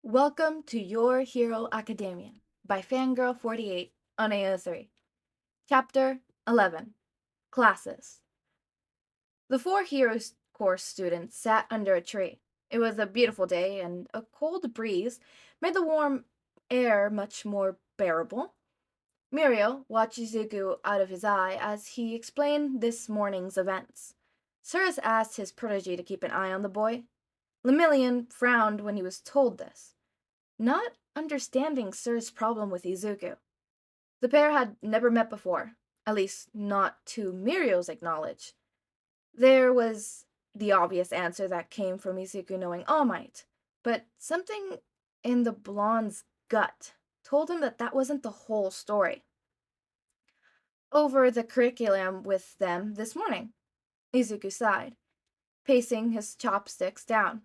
Welcome to Your Hero Academia by Fangirl48 on AO3. Chapter 11 Classes. The four Heroes course students sat under a tree. It was a beautiful day, and a cold breeze made the warm air much more bearable. Muriel watched Izuku out of his eye as he explained this morning's events. Cirrus asked his protege to keep an eye on the boy. Lemillion frowned when he was told this, not understanding Sir's problem with Izuku. The pair had never met before, at least not to Muriel's knowledge. There was the obvious answer that came from Izuku knowing All Might, but something in the blonde's gut told him that wasn't the whole story. Over the curriculum with them this morning, Izuku sighed, pacing his chopsticks down.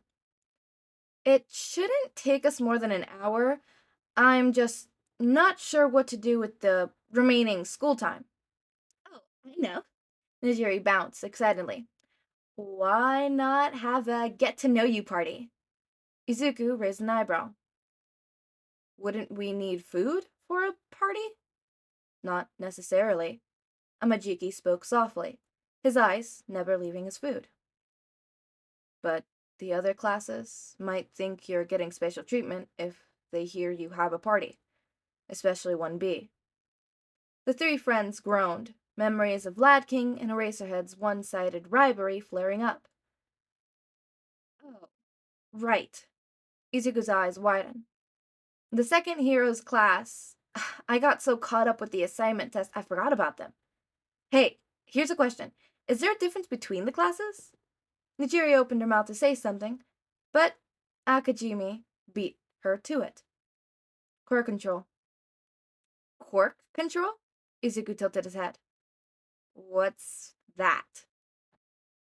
It shouldn't take us more than an hour. I'm just not sure what to do with the remaining school time. Oh, I know. Nijiri bounced excitedly. Why not have a get-to-know-you party? Izuku raised an eyebrow. Wouldn't we need food for a party? Not necessarily. Amajiki spoke softly, his eyes never leaving his food. But the other classes might think you're getting special treatment if they hear you have a party, especially 1B. The three friends groaned, memories of Lad King and Eraserhead's one-sided rivalry flaring up. Oh, right. Izuku's eyes widened. The second hero's class, I got so caught up with the assignment test I forgot about them. Hey, here's a question. Is there a difference between the classes? Nijiri opened her mouth to say something, but Akajimi beat her to it. Quirk control. Quirk control? Izuku tilted his head. What's that?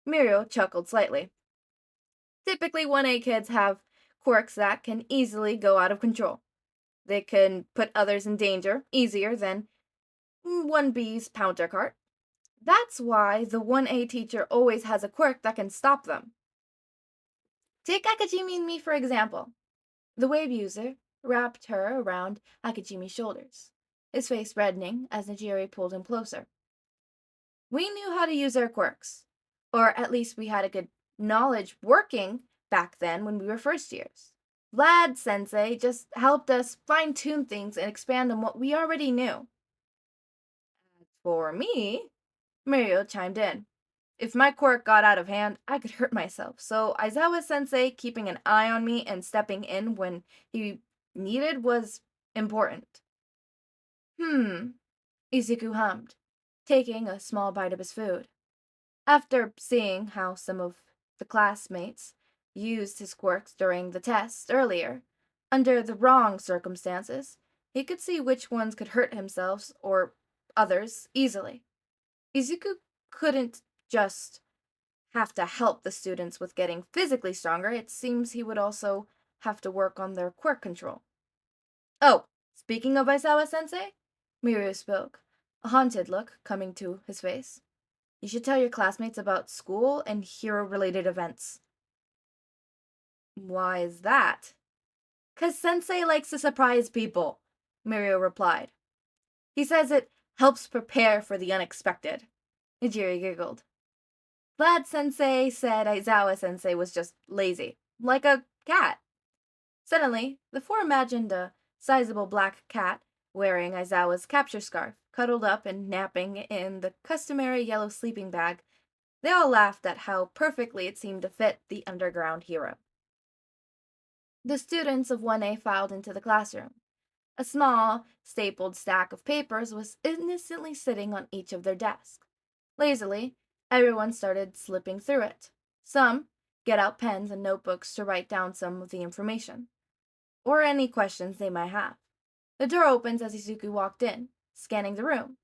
Muriel chuckled slightly. Typically, 1A kids have quirks that can easily go out of control. They can put others in danger easier than 1B's counterpart. That's why the 1A teacher always has a quirk that can stop them. Take Akajimi and me for example. The wave user wrapped her around Akajimi's shoulders, his face reddening as Nijiri pulled him closer. We knew how to use our quirks, or at least we had a good knowledge working back then when we were first years. Vlad Sensei just helped us fine-tune things and expand on what we already knew. For me, Mirio chimed in. If my quirk got out of hand, I could hurt myself, so Aizawa-sensei keeping an eye on me and stepping in when he needed was important. Izuku hummed, taking a small bite of his food. After seeing how some of the classmates used his quirks during the test earlier, under the wrong circumstances, he could see which ones could hurt himself or others easily. Izuku couldn't just have to help the students with getting physically stronger, it seems he would also have to work on their quirk control. Oh, speaking of Aizawa-sensei, Mirio spoke, a haunted look coming to his face. You should tell your classmates about school and hero-related events. Why is that? 'Cause Sensei likes to surprise people, Mirio replied. He says it helps prepare for the unexpected. Nijiri giggled. Vlad Sensei said Aizawa Sensei was just lazy, like a cat. Suddenly, the four imagined a sizable black cat wearing Aizawa's capture scarf, cuddled up and napping in the customary yellow sleeping bag. They all laughed at how perfectly it seemed to fit the underground hero. The students of 1A filed into the classroom. A small, stapled stack of papers was innocently sitting on each of their desks. Lazily, everyone started slipping through it. Some get out pens and notebooks to write down some of the information, or any questions they might have. The door opens as Izuku walked in, scanning the room.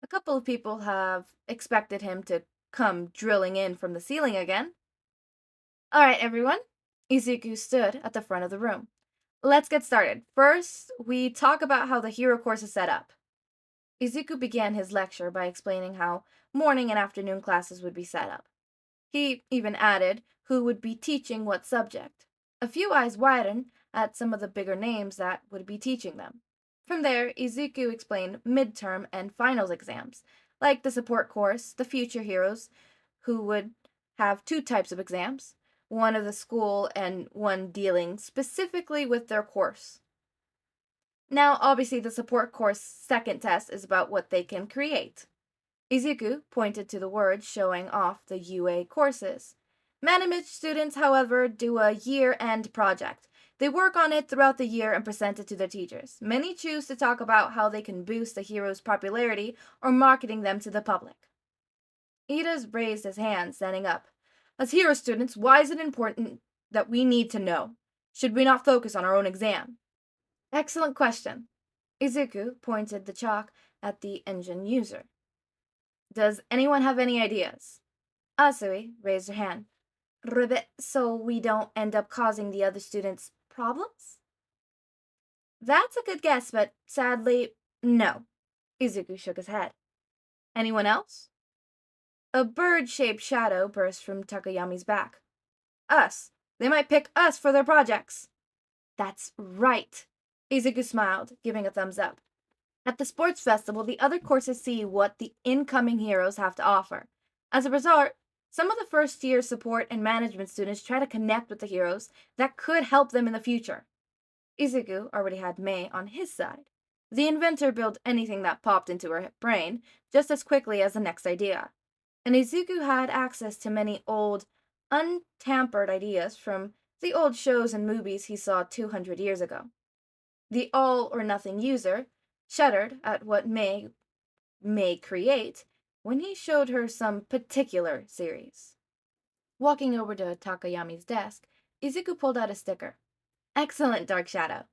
A couple of people have expected him to come drilling in from the ceiling again. All right, everyone. Izuku stood at the front of the room. Let's get started. First, we talk about how the hero course is set up. Izuku began his lecture by explaining how morning and afternoon classes would be set up. He even added who would be teaching what subject. A few eyes widened at some of the bigger names that would be teaching them. From there, Izuku explained midterm and finals exams, like the support course, the future heroes, who would have two types of exams, one of the school and one dealing specifically with their course. Now, obviously, the support course second test is about what they can create. Izuku pointed to the words showing off the UA courses. Management students, however, do a year-end project. They work on it throughout the year and present it to their teachers. Many choose to talk about how they can boost the heroes' popularity or marketing them to the public. Ida's raised his hand, standing up. As hero students, why is it important that we need to know? Should we not focus on our own exam? Excellent question. Izuku pointed the chalk at the engine user. Does anyone have any ideas? Asui raised her hand. Ribbit, so we don't end up causing the other students problems? That's a good guess, but sadly, no. Izuku shook his head. Anyone else? A bird-shaped shadow burst from Takayami's back. Us. They might pick us for their projects. That's right. Izuku smiled, giving a thumbs up. At the sports festival, the other courses see what the incoming heroes have to offer. As a result, some of the first-year support and management students try to connect with the heroes that could help them in the future. Izuku already had May on his side. The inventor built anything that popped into her brain just as quickly as the next idea. And Izuku had access to many old, untampered ideas from the old shows and movies he saw 200 years ago. The all-or-nothing user shuddered at what May create when he showed her some particular series. Walking over to Takayami's desk, Izuku pulled out a sticker. Excellent, Dark Shadow.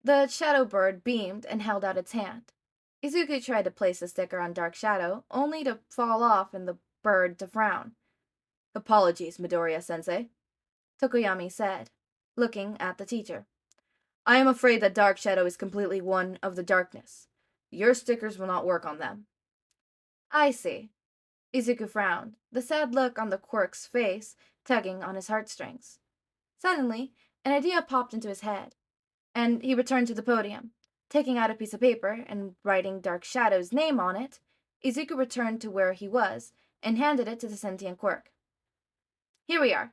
The shadow bird beamed and held out its hand. Izuku tried to place the sticker on Dark Shadow, only to fall off and the bird to frown. Apologies, Midoriya-sensei, Tokoyami said, looking at the teacher. I am afraid that Dark Shadow is completely one of the darkness. Your stickers will not work on them. I see. Izuku frowned, the sad look on the Quirk's face tugging on his heartstrings. Suddenly, an idea popped into his head, and he returned to the podium. Taking out a piece of paper and writing Dark Shadow's name on it, Izuku returned to where he was and handed it to the sentient Quirk. Here we are.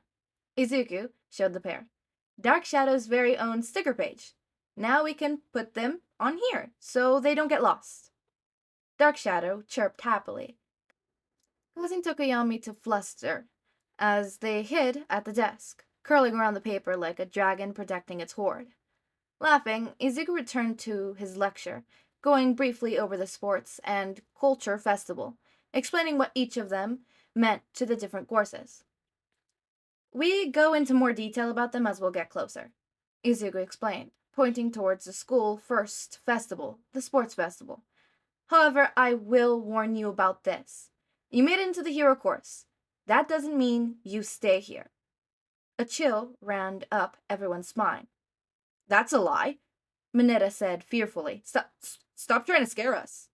Izuku showed the pair. Dark Shadow's very own sticker page. Now we can put them on here, so they don't get lost. Dark Shadow chirped happily, causing Tokoyami to fluster as they hid at the desk, curling around the paper like a dragon protecting its hoard. Laughing, Izuku returned to his lecture, going briefly over the sports and culture festival, explaining what each of them meant to the different courses. We go into more detail about them as we'll get closer, Izuku explained, pointing towards the school first festival, the sports festival. However, I will warn you about this. You made it into the hero course. That doesn't mean you stay here. A chill ran up everyone's spine. That's a lie, Mineta said fearfully. Stop trying to scare us.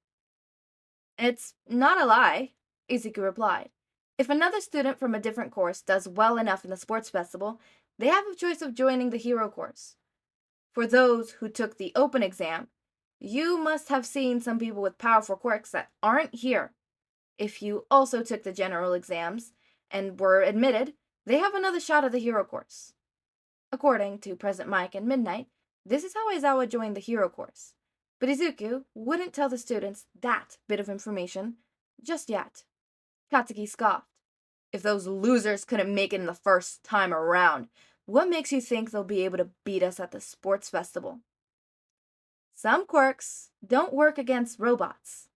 It's not a lie, Izuku replied. If another student from a different course does well enough in the sports festival, they have a choice of joining the hero course. For those who took the open exam, you must have seen some people with powerful quirks that aren't here. If you also took the general exams and were admitted, they have another shot at the hero course. According to President Mike and Midnight, this is how Aizawa joined the hero course. But Izuku wouldn't tell the students that bit of information just yet. Katsuki scoffed. If those losers couldn't make it in the first time around, what makes you think they'll be able to beat us at the sports festival? Some quirks don't work against robots.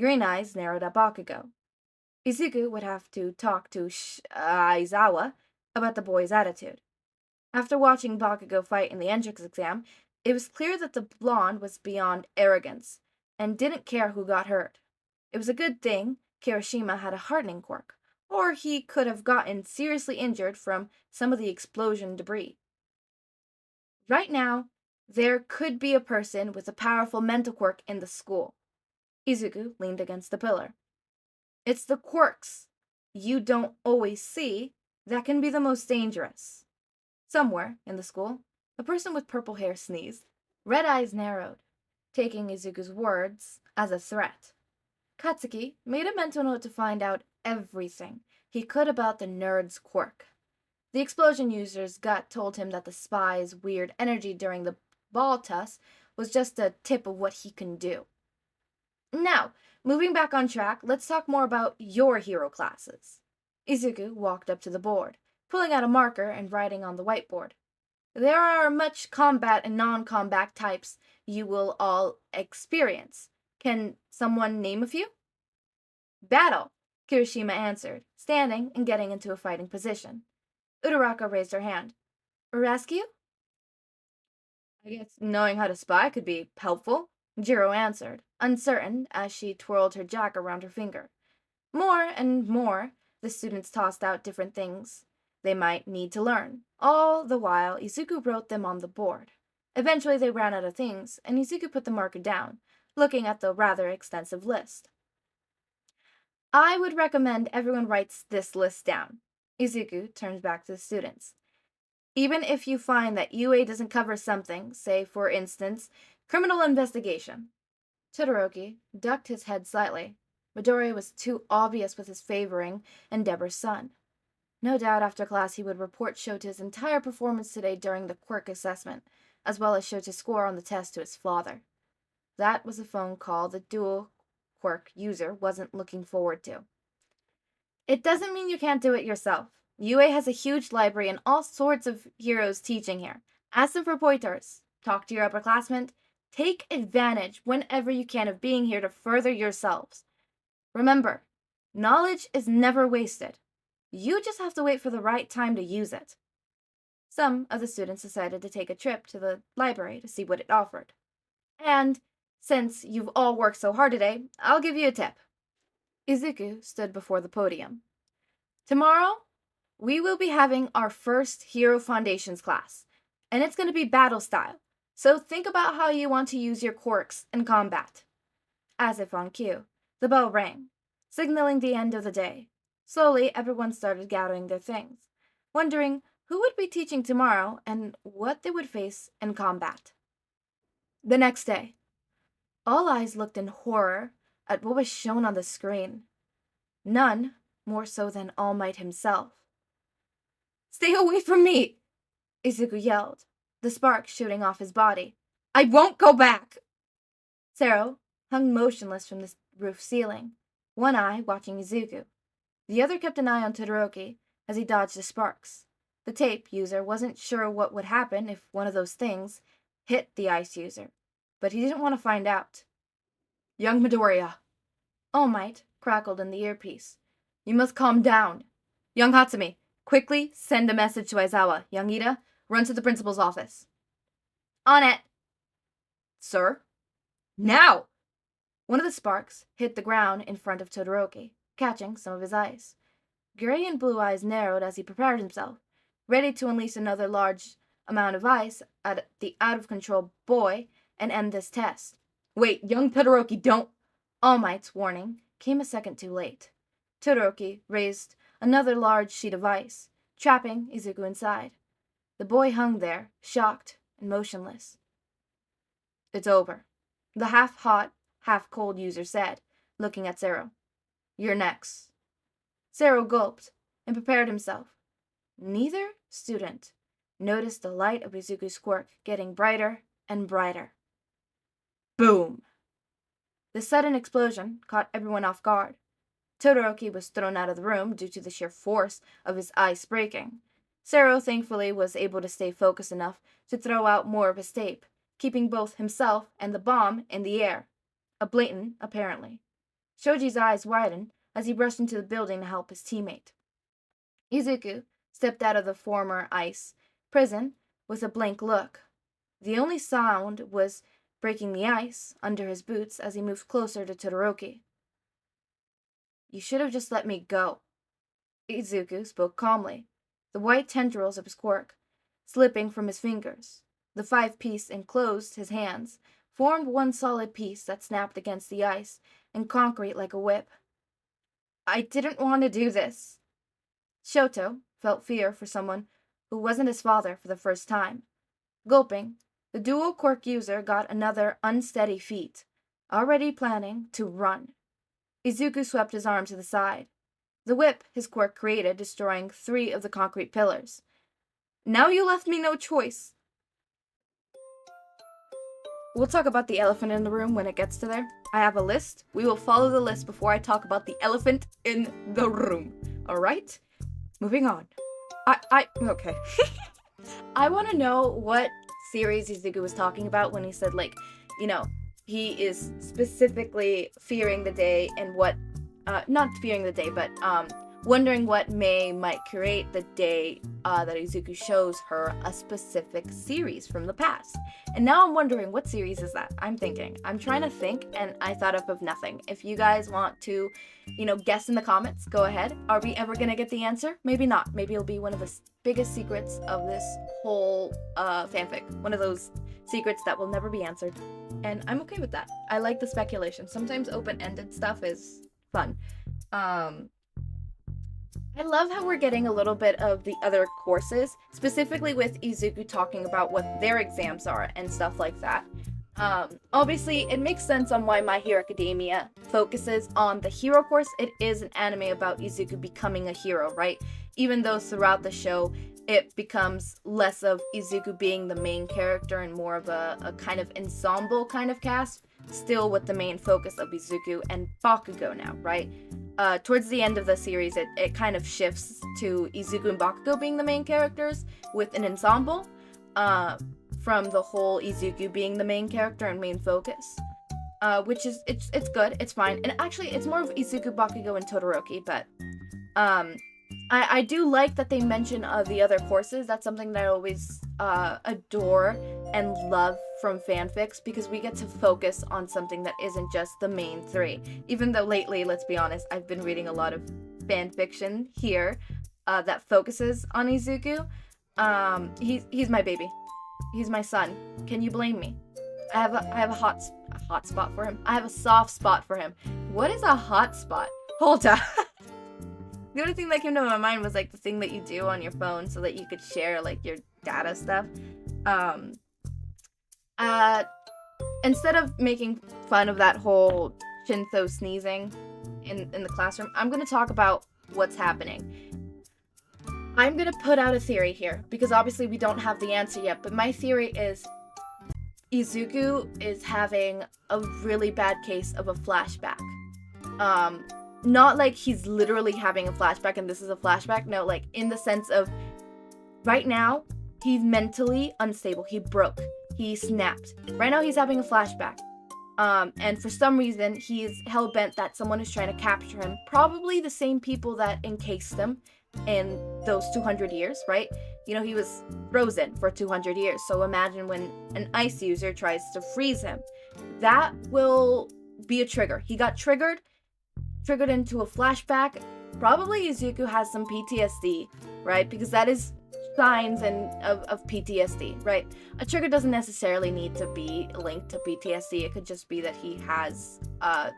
Green Eyes narrowed at Bakugo. Izuku would have to talk to Aizawa about the boy's attitude. After watching Bakugo fight in the entrance exam, it was clear that the blonde was beyond arrogance and didn't care who got hurt. It was a good thing Kirishima had a hardening quirk, or he could have gotten seriously injured from some of the explosion debris. Right now, there could be a person with a powerful mental quirk in the school. Izuku leaned against the pillar. It's the quirks you don't always see that can be the most dangerous. Somewhere in the school, A person with purple hair sneezed. Red eyes narrowed, taking Izuku's words as a threat. Katsuki made a mental note to find out everything he could about the nerd's quirk. The explosion user's gut told him that the spy's weird energy during the ball toss was just a tip of what he can do. Now, moving back on track, let's talk more about your hero classes. Izuku walked up to the board, pulling out a marker and writing on the whiteboard. There are much combat and non-combat types you will all experience. Can someone name a few? Battle, Kirishima answered, standing and getting into a fighting position. Uraraka raised her hand. Rescue? I guess knowing how to spy could be helpful, Jiro answered, uncertain as she twirled her jack around her finger. More and more, the students tossed out different things they might need to learn. All the while, Izuku wrote them on the board. Eventually, they ran out of things, and Izuku put the marker down, looking at the rather extensive list. I would recommend everyone writes this list down. Izuku turns back to the students. Even if you find that UA doesn't cover something, say, for instance, criminal investigation. Todoroki ducked his head slightly. Midoriya was too obvious with his favoring Endeavor's son. No doubt after class he would report Shota's entire performance today during the quirk assessment, as well as Shota's score on the test to his father. That was a phone call the dual quirk user wasn't looking forward to. It doesn't mean you can't do it yourself. UA has a huge library and all sorts of heroes teaching here. Ask them for pointers. Talk to your upperclassmen. Take advantage whenever you can of being here to further yourselves. Remember, knowledge is never wasted. You just have to wait for the right time to use it. Some of the students decided to take a trip to the library to see what it offered. And since you've all worked so hard today, I'll give you a tip. Izuku stood before the podium. Tomorrow, we will be having our first Hero Foundations class, and it's going to be battle style. So think about how you want to use your quirks in combat. As if on cue, the bell rang, signaling the end of the day. Slowly, everyone started gathering their things, wondering who would be teaching tomorrow and what they would face in combat. The next day, all eyes looked in horror at what was shown on the screen. None more so than All Might himself. Stay away from me! Izuku yelled, the spark shooting off his body. I won't go back! Zero hung motionless from the roof ceiling, one eye watching Izuku. The other kept an eye on Todoroki as he dodged the sparks. The tape user wasn't sure what would happen if one of those things hit the ice user, but he didn't want to find out. Young Midoriya, All Might crackled in the earpiece. You must calm down. Young Hatsumi, quickly send a message to Aizawa. Young Ida, run to the principal's office. On it. Sir? Now! One of the sparks hit the ground in front of Todoroki, catching some of his ice. Gray and blue eyes narrowed as he prepared himself, ready to unleash another large amount of ice at the out-of-control boy and end this test. Wait, young Todoroki, don't... All Might's warning came a second too late. Todoroki raised another large sheet of ice, trapping Izuku inside. The boy hung there, shocked and motionless. It's over, the half-hot, half-cold user said, looking at Zero. You're next. Zero gulped and prepared himself. Neither student noticed the light of Izuku's quirk getting brighter and brighter. Boom! The sudden explosion caught everyone off guard. Todoroki was thrown out of the room due to the sheer force of his ice breaking. Zero thankfully was able to stay focused enough to throw out more of his tape, keeping both himself and the bomb in the air. A blatant, apparently. Shoji's eyes widened as he rushed into the building to help his teammate. Izuku stepped out of the former ice prison with a blank look. The only sound was breaking the ice under his boots as he moved closer to Todoroki. You should have just let me go. Izuku spoke calmly, the white tendrils of his quirk slipping from his fingers. The 5-piece enclosed his hands, formed one solid piece that snapped against the ice and concrete like a whip. I didn't want to do this. Shoto felt fear for someone who wasn't his father for the first time. Gulping, the dual quirk user got another unsteady feat, already planning to run. Izuku swept his arm to the side. The whip his quirk created, destroying 3 of the concrete pillars. Now you left me no choice. We'll talk about the elephant in the room when it gets to there. I have a list. We will follow the list before I talk about the elephant in the room. Alright? Moving on. Okay. I want to know what series Izuku was talking about when he said, like, you know, he is specifically fearing the day and what, not fearing the day, but, wondering what May might create the day that Izuku shows her a specific series from the past. And now I'm wondering, what series is that? I'm trying to think, and I thought up of nothing. If you guys want to, guess in the comments, go ahead. Are we ever gonna get the answer? Maybe not. Maybe it'll be one of the biggest secrets of this whole fanfic. One of those secrets that will never be answered. And I'm okay with that. I like the speculation. Sometimes open-ended stuff is fun. I love how we're getting a little bit of the other courses, specifically with Izuku talking about what their exams are and stuff like that. Obviously, it makes sense on why My Hero Academia focuses on the hero course. It is an anime about Izuku becoming a hero, right? Even though throughout the show, it becomes less of Izuku being the main character and more of a kind of ensemble kind of cast, still with the main focus of Izuku and Bakugo now, right? Towards the end of the series, it kind of shifts to Izuku and Bakugo being the main characters with an ensemble, from the whole Izuku being the main character and main focus. Which is, it's good, it's fine. And actually, it's more of Izuku, Bakugo, and Todoroki, but, I do like that they mention the other courses. That's something that I always adore and love from fanfics, because we get to focus on something that isn't just the main 3. Even though lately, let's be honest, I've been reading a lot of fanfiction here that focuses on Izuku. He's my baby. He's my son. Can you blame me? I have a hot spot for him. I have a soft spot for him. What is a hot spot? Hold on. The only thing that came to my mind was, like, the thing that you do on your phone so that you could share, like, your data stuff. Instead of making fun of that whole Shinto sneezing in the classroom, I'm going to talk about what's happening. I'm going to put out a theory here, because obviously we don't have the answer yet, but my theory is Izuku is having a really bad case of a flashback. Not like he's literally having a flashback and this is a flashback. No, like in the sense of right now, he's mentally unstable. He broke. He snapped. Right now, he's having a flashback. And for some reason, he's hell-bent that someone is trying to capture him. Probably the same people that encased him in those 200 years, right? He was frozen for 200 years. So imagine when an ice user tries to freeze him. That will be a trigger. He got triggered into a flashback. Probably Izuku has some PTSD, right? Because that is signs of PTSD, right? A trigger doesn't necessarily need to be linked to PTSD. It could just be that he has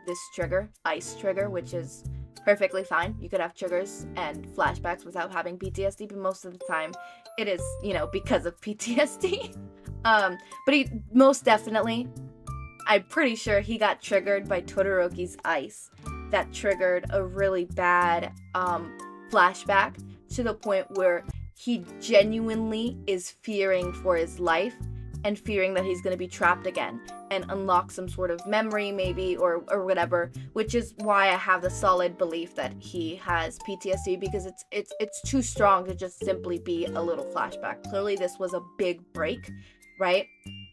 this trigger, ice trigger, which is perfectly fine. You could have triggers and flashbacks without having PTSD, but most of the time it is, because of PTSD. But he most definitely, I'm pretty sure he got triggered by Todoroki's ice. That triggered a really bad flashback to the point where he genuinely is fearing for his life and fearing that he's going to be trapped again and unlock some sort of memory maybe or whatever, which is why I have the solid belief that he has PTSD, because it's too strong to just simply be a little flashback. Clearly this was a big break, right?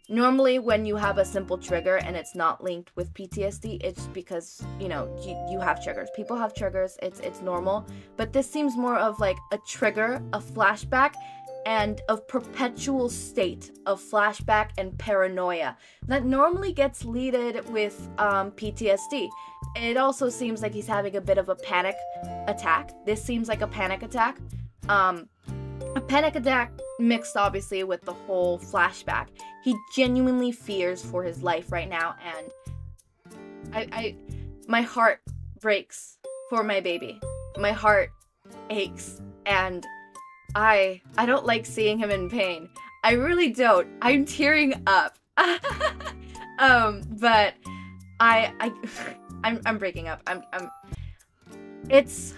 Normally, when you have a simple trigger and it's not linked with PTSD, it's because, you have triggers. People have triggers. It's normal. But this seems more of like a trigger, a flashback, and a perpetual state of flashback and paranoia that normally gets leaded with PTSD. It also seems like he's having a bit of a panic attack. This seems like a panic attack. A panic attack mixed obviously with the whole flashback. He genuinely fears for his life right now, and my heart breaks for my baby. My heart aches, and I don't like seeing him in pain. I really don't. I'm tearing up. But I'm breaking up. It's,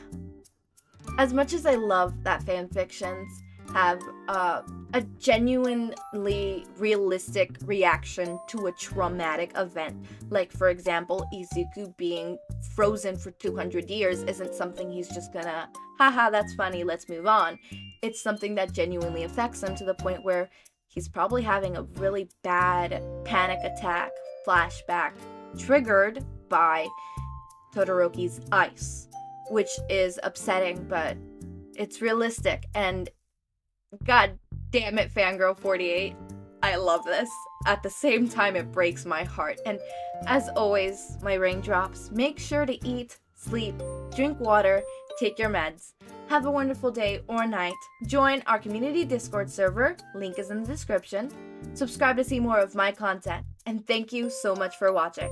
as much as I love that fan fictions have a genuinely realistic reaction to a traumatic event, like for example, Izuku being frozen for 200 years isn't something he's just gonna, haha, that's funny, let's move on. It's something that genuinely affects him to the point where he's probably having a really bad panic attack flashback triggered by Todoroki's ice, which is upsetting, but it's realistic. And god damn it, Fangirl 48, I love this. At the same time, it breaks my heart. And as always, my raindrops, make sure to eat, sleep, drink water, take your meds. Have a wonderful day or night. Join our community Discord server, link is in the description. Subscribe to see more of my content, and thank you so much for watching.